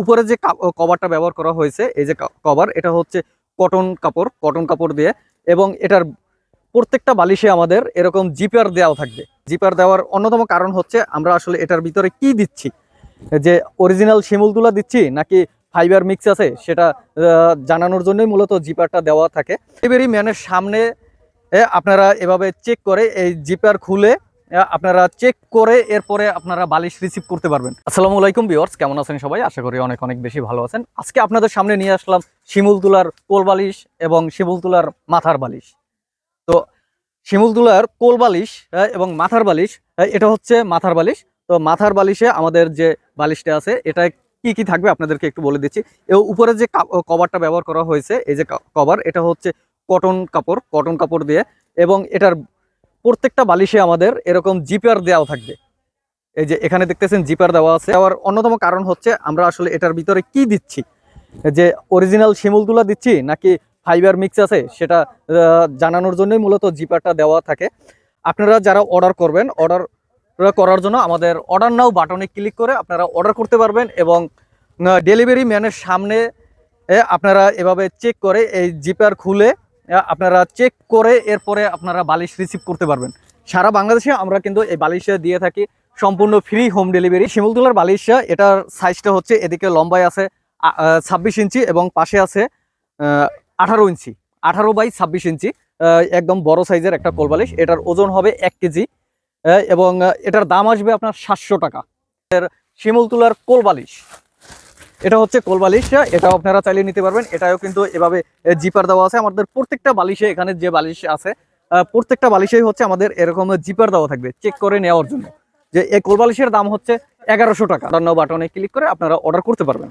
উপরে যে কভারটা ব্যবহার করা হয়েছে, এই যে কভার, এটা হচ্ছে কটন কাপড় দিয়ে, এবং এটার প্রত্যেকটা বালিশে আমাদের এরকম জিপার দেওয়া থাকবে। জিপার দেওয়ার অন্যতম কারণ হচ্ছে আমরা আসলে এটার ভিতরে কি দিচ্ছি, যে অরিজিনাল শিমুল তুলা দিচ্ছি নাকি ফাইবার মিক্স আছে সেটা জানানোর জন্যই মূলত জিপারটা দেওয়া থাকে। ডেলিভারি ম্যানের সামনে আপনারা এভাবে চেক করে এই জিপার খুলে আপনারা চেক করে এরপরে আপনারা বালিশ রিসিভ করতে পারবেন। আসসালামু আলাইকুম ভিউয়ার্স, কেমন আছেন সবাই? আশা করি অনেক অনেক বেশি ভালো আছেন। আজকে আপনাদের সামনে নিয়ে আসলাম শিমুল তুলার কোল বালিশ এবং শিমুল তুলার মাথার বালিশ। তো শিমুল তুলার কোল বালিশ এবং মাথার বালিশ, এটা হচ্ছে মাথার বালিশ। তো মাথার বালিশে আমাদের যে বালিশটা আছে এটা কি কি থাকবে আপনাদেরকে একটু বলে দিচ্ছি। উপরে যে কভারটা ব্যবহার করা হয়েছে, এই যে কভার, এটা হচ্ছে কটন কাপড় দিয়ে, এবং এটার প্রত্যেকটা বালিশে আমাদের এরকম জিপার দেওয়া থাকবে। এই যে এখানে দেখতেছেন জিপার দেওয়া আছে। দেওয়ার অন্যতম কারণ হচ্ছে আমরা আসলে এটার ভিতরে কি দিচ্ছি, যে অরিজিনাল শিমুল তুলা দিচ্ছি নাকি ফাইবার মিক্স আছে সেটা জানানোর জন্যই মূলত জিপারটা দেওয়া থাকে। আপনারা যারা অর্ডার করবেন, অর্ডার করার জন্য আমাদের অর্ডার নাও বাটনে ক্লিক করে আপনারা অর্ডার করতে পারবেন, এবং ডেলিভারি ম্যানের সামনে আপনারা এভাবে চেক করে এই জিপার খুলে আপনারা চেক করে এরপরে আপনারা বালিশ রিসিভ করতে পারবেন। সারা বাংলাদেশে আমরা কিন্তু এই বালিশটা দিয়ে থাকি সম্পূর্ণ ফ্রি হোম ডেলিভারি। শিমুল তুলার বালিশটা, এটার সাইজটা হচ্ছে এদিকে লম্বায় আছে 26 ইঞ্চি এবং পাশে আছে 18 ইঞ্চি, 18 বাই 26 ইঞ্চি, একদম বড় সাইজের একটা কোল বালিশ। এটার ওজন হবে 1 কেজি, এবং এটার দাম আসবে আপনার 700 টাকা। শিমুল তুলার কোল বালিশ, এটা হচ্ছে কোল বালিশ, এটাও আপনারা চাইলে নিতে পারবেন। এটাও কিন্তু এভাবে জিপার দেওয়া আছে। আমাদের প্রত্যেকটা বালিশে, এখানে যে বালিশ আছে প্রত্যেকটা বালিশেই হচ্ছে আমাদের এরকম জিপার দেওয়া থাকবে চেক করে নেওয়ার জন্য। যে এই কোল বালিশের দাম হচ্ছে 1100 টাকা। বাটনে ক্লিক করে আপনারা অর্ডার করতে পারবেন।